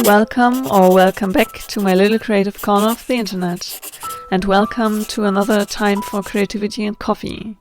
Welcome or welcome back to my little creative corner of the internet, and welcome to another time for Creativity and Coffee.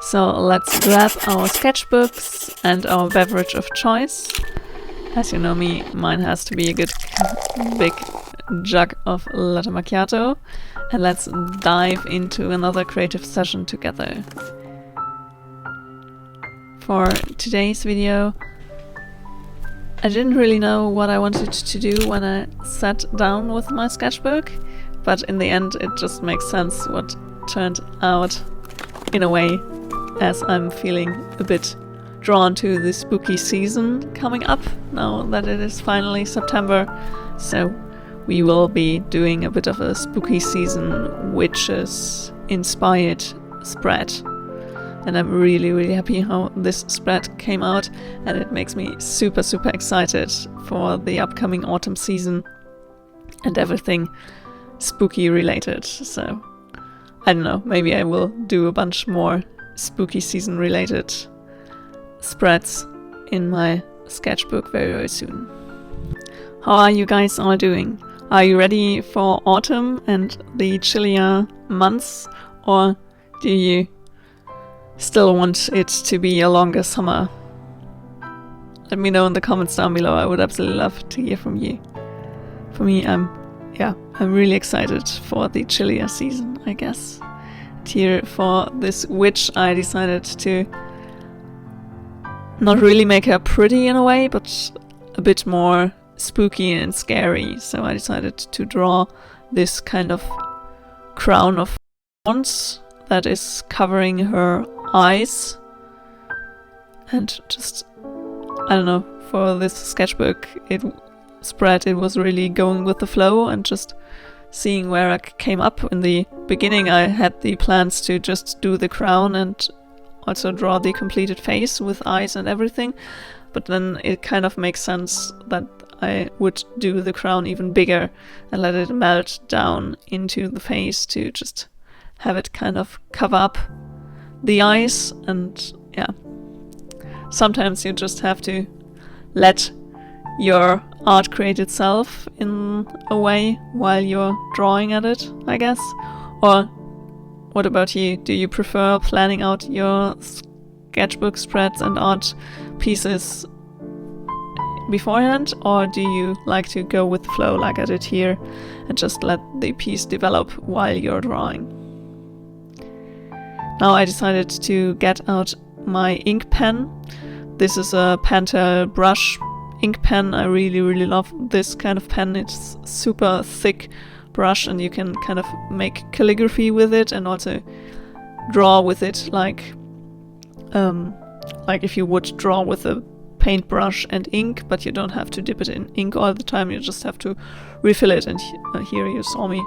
So let's grab our sketchbooks and our beverage of choice. As you know me, mine has to be a good big jug of latte macchiato, and let's dive into another creative session together. For today's video, I didn't really know what I wanted to do when I sat down with my sketchbook, but in the end it just makes sense what turned out in a way, as I'm feeling a bit drawn to the spooky season coming up now that it is finally September. So we will be doing a bit of a spooky season witches inspired spread. And I'm really happy how this spread came out, and it makes me super excited for the upcoming autumn season and everything spooky related. So I don't know, maybe I will do a bunch more spooky season related spreads in my sketchbook very soon. How are you guys all doing? Are you ready for autumn and the chillier months, or do you still want it to be a longer summer? Let me know in the comments down below. I would absolutely love to hear from you. For me, I'm really excited for the chillier season, I guess. And here for this witch, I decided to not really make her pretty in a way, but a bit more spooky and scary. So I decided to draw this kind of crown of thorns that is covering her eyes, and just, I don't know, for this sketchbook it was really going with the flow and just seeing where I came up. In the beginning I had the plans to just do the crown and also draw the completed face with eyes and everything, but then it kind of makes sense that I would do the crown even bigger and let it melt down into the face to just have it kind of cover up the eyes. And yeah, sometimes you just have to let your art create itself in a way while you're drawing at it, I guess. Or what about you? Do you prefer planning out your sketchbook spreads and art pieces beforehand, or do you like to go with the flow like I did here and just let the piece develop while you're drawing? Now I decided to get out my ink pen. This is a Pentel brush ink pen. I really love this kind of pen. It's super thick brush and you can kind of make calligraphy with it and also draw with it like if you would draw with a paintbrush and ink, but you don't have to dip it in ink all the time. You just have to refill it, and here you saw me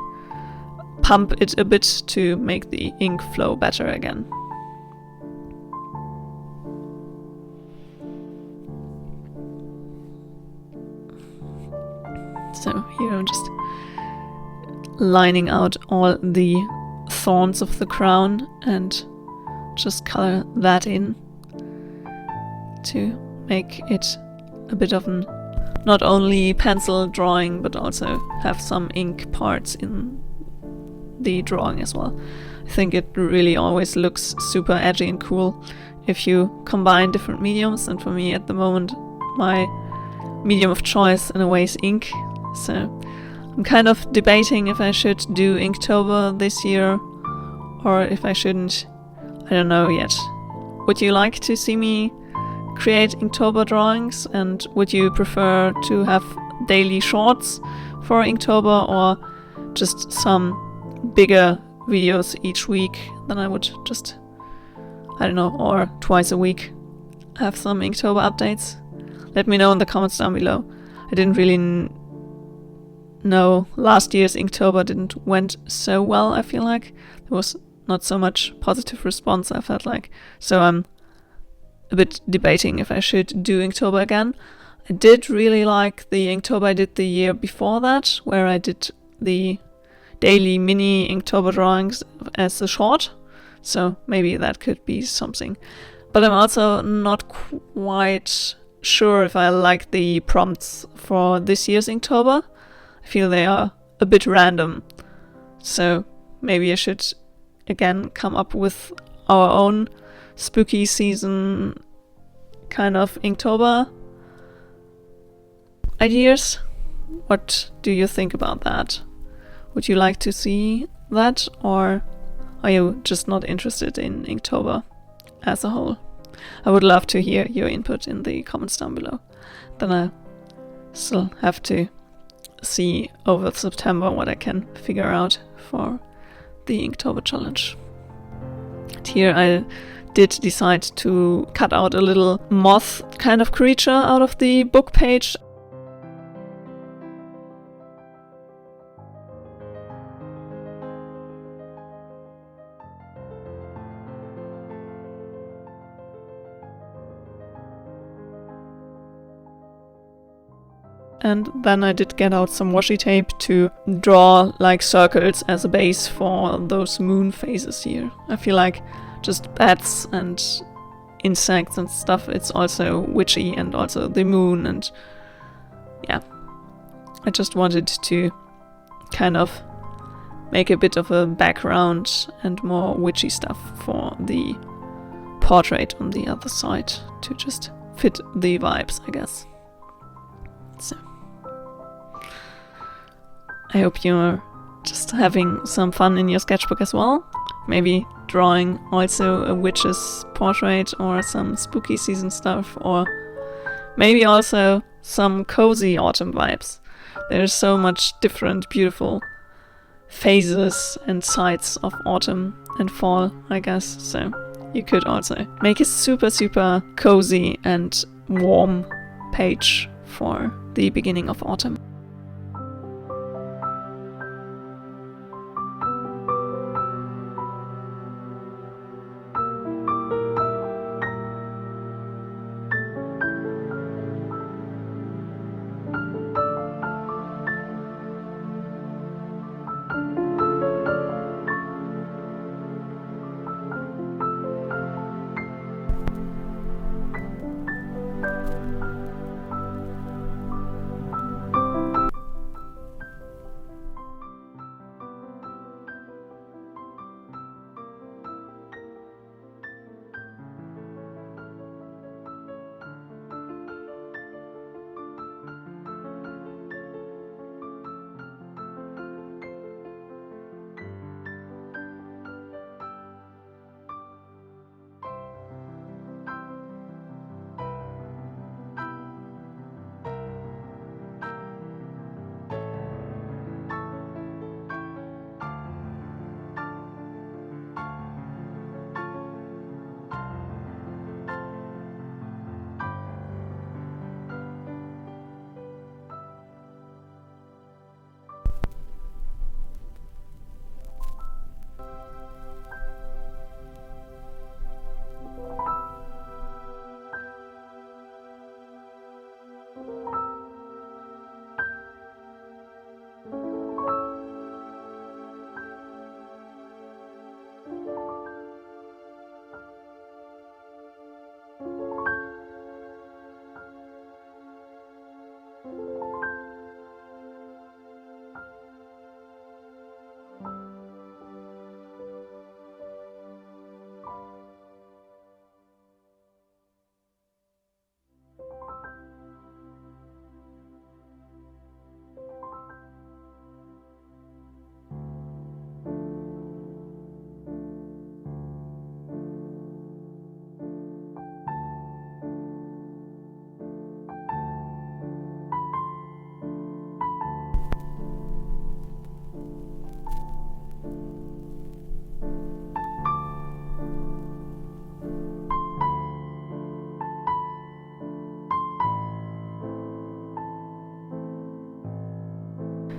pump it a bit to make the ink flow better again. So here I'm just lining out all the thorns of the crown and just color that in to make it a bit of an not only pencil drawing but also have some ink parts in the drawing as well. I think it really always looks super edgy and cool if you combine different mediums, and for me at the moment my medium of choice in a way is ink. So I'm kind of debating if I should do Inktober this year or if I shouldn't. I don't know yet. Would you like to see me create Inktober drawings, and would you prefer to have daily shorts for Inktober or just some bigger videos each week? Then I would just, I don't know, or twice a week have some Inktober updates. Let me know in the comments down below. I didn't really know, last year's Inktober went so well. I feel like there was not so much positive response, I felt like, so I'm a bit debating if I should do Inktober again. I did really like the Inktober I did the year before that, where I did the daily mini Inktober drawings as a short, so maybe that could be something. But I'm also not quite sure if I like the prompts for this year's Inktober. I feel they are a bit random. So maybe I should again come up with our own spooky season kind of Inktober ideas. What do you think about that? Would you like to see that, or are you just not interested in Inktober as a whole? I would love to hear your input in the comments down below. Then I still have to see over September what I can figure out for the Inktober challenge. And here I did decide to cut out a little moth kind of creature out of the book page. And then I did get out some washi tape to draw like circles as a base for those moon phases here. I feel like just bats and insects and stuff, it's also witchy, and also the moon, and yeah. I just wanted to kind of make a bit of a background and more witchy stuff for the portrait on the other side to just fit the vibes, I guess. So I hope you're just having some fun in your sketchbook as well. Maybe drawing also a witch's portrait or some spooky season stuff, or maybe also some cozy autumn vibes. There's so much different beautiful phases and sides of autumn and fall, I guess, so you could also make a super cozy and warm page for the beginning of autumn.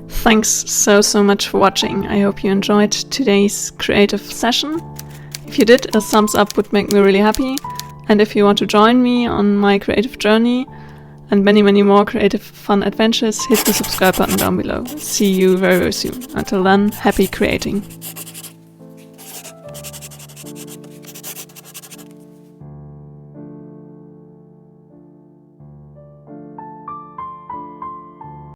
Thanks so much for watching. I hope you enjoyed today's creative session. If you did, a thumbs up would make me really happy. And if you want to join me on my creative journey and many more creative fun adventures, hit the subscribe button down below. See you very soon. Until then, happy creating.